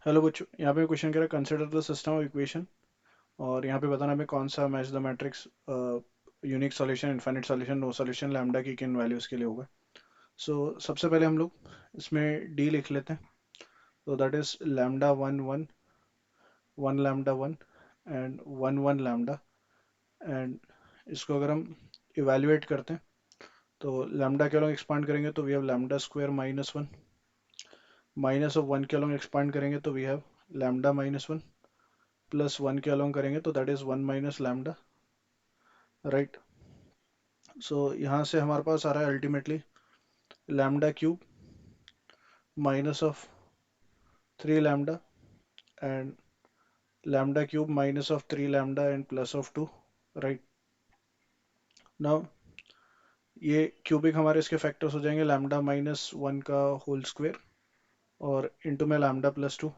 Hello बच्चों, यहाँ पे क्वेश्चन कह रहा है consider the system of equation. और यहाँ पे बताना हमें कौन सा match the matrix unique solution, infinite solution, no solution, lambda की किन वैल्यूज के लिए होगा। सो सबसे पहले हम लोग इसमें डी लिख लेते हैं। तो that is lambda one one, one lambda one and one one lambda. And इसको अगर हम इवेल्युएट करते हैं तो लैम्डा के अलॉन्ग एक्सपांड करेंगे तो we have lambda square minus one, minus of one के अलॉन्ग एक्सपांड करेंगे तो we have lambda minus one, plus one के अलॉन्ग करेंगे तो that is one minus lambda, right. So यहाँ से हमारे पास आ रहा है ultimately lambda cube minus of three lambda and lambda cube minus of three lambda and plus of two, right. Now ये क्यूबिक हमारे इसके फैक्टर्स हो जाएंगे लैम्डा माइनस वन का होल स्क्वायर और इंटू में lambda plus two.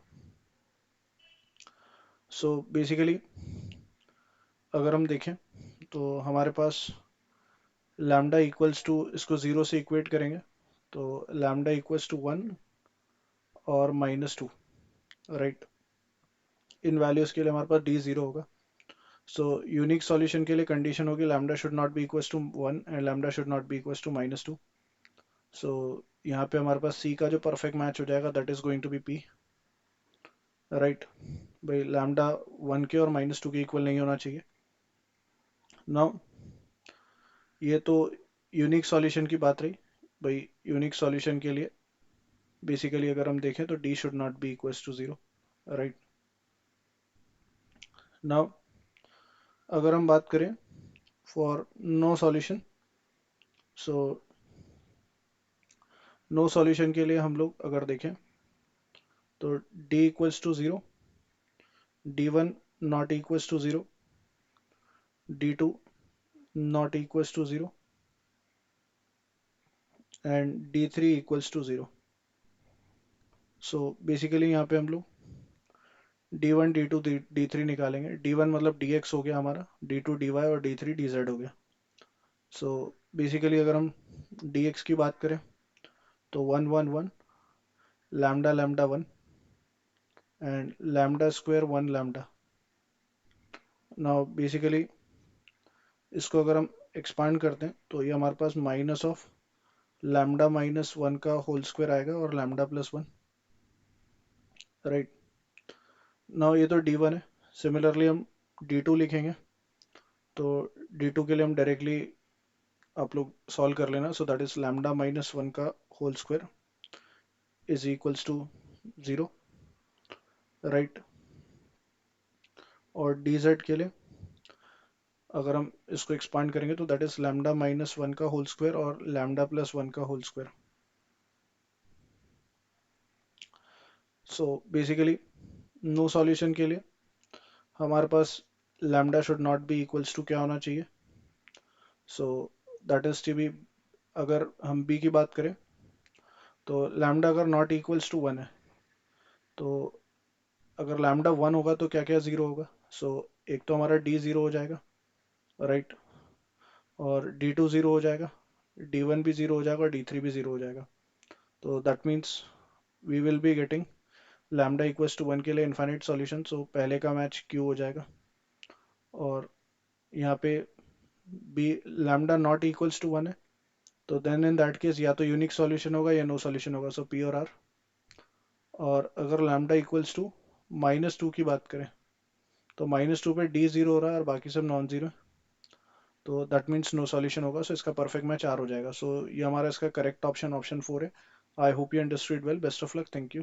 So basically अगर हम देखें तो हमारे पास लैम्डा इक्वल्स टू, इसको ज़ीरो से इक्वेट करेंगे तो लैम्डा इक्वल्स टू वन और माइनस टू, राइट। इन वैल्यूज़ के लिए हमारे पास डी ज़ीरो होगा। सो यूनिक सॉल्यूशन के लिए कंडीशन होगी lambda should not be equals to one and lambda should not be equals to minus two. So यहाँ पे हमारे पास सी का जो परफेक्ट मैच हो जाएगा that is going to be P, right. भाई लैम्डा वन के और माइनस टू के इक्वल नहीं होना चाहिए। नाउ ये तो यूनिक सॉल्यूशन की बात रही। भाई यूनिक सॉल्यूशन के लिए बेसिकली अगर हम देखें तो D should not be equals to zero, right. Now अगर हम बात करें for no solution, so no solution के लिए हम लोग अगर देखें तो D equals to zero, D one not equals to zero, D two not equals to zero and D three equals to zero. So basically यहाँ पे हम लोग D one D two D three निकालेंगे। डी वन मतलब D x हो गया हमारा, D two D Y और डी थ्री डी जेड हो गया। सो बेसिकली अगर हम डी एक्स की बात करें तो one one one, lambda lambda one and lambda square one lambda. Now basically इसको अगर हम एक्सपांड करते हैं तो ये हमारे पास minus of lambda minus one का होल स्क्वायर आएगा और lambda plus one, right. Now ये तो डी वन है। सिमिलरली हम डी टू लिखेंगे तो डी टू के लिए हम डायरेक्टली आप लोग सॉल्व कर लेना। So that is lambda minus one का whole square is equals to zero, right. और डी जेड के लिए अगर हम इसको एक्सपांड करेंगे तो that is lambda minus one का होल स्क्वायर और लैम्डा प्लस वन का whole square. So basically no solution के लिए हमारे पास lambda should not be equals to क्या होना चाहिए। So that is T B, अगर हम बी की बात करें तो लैम्डा अगर नॉट इक्वल्स टू वन है तो अगर लैम्डा वन होगा तो क्या क्या ज़ीरो होगा। सो एक तो हमारा डी ज़ीरो हो जाएगा, राइट। और डी टू ज़ीरो हो जाएगा, डी वन भी ज़ीरो हो जाएगा और डी थ्री भी ज़ीरो हो जाएगा। तो that means we will be getting lambda equals to one के लिए इनफाइनाइट सॉल्यूशन। सो पहले का मैच क्यू हो जाएगा और यहाँ पे बी lambda not equals to one है तो देन इन दैट केस या तो यूनिक सॉल्यूशन होगा या नो सॉल्यूशन होगा। सो पी और आर। और अगर lambda equals to minus two की बात करें तो माइनस टू पे डी जीरो हो रहा है और बाकी सब नॉन जीरो, तो दैट मीन्स नो सॉल्यूशन होगा। सो इसका परफेक्ट मैच आर हो जाएगा। सो ये हमारा इसका करेक्ट ऑप्शन ऑप्शन फोर है। I hope you understood well. Best of luck. Thank you.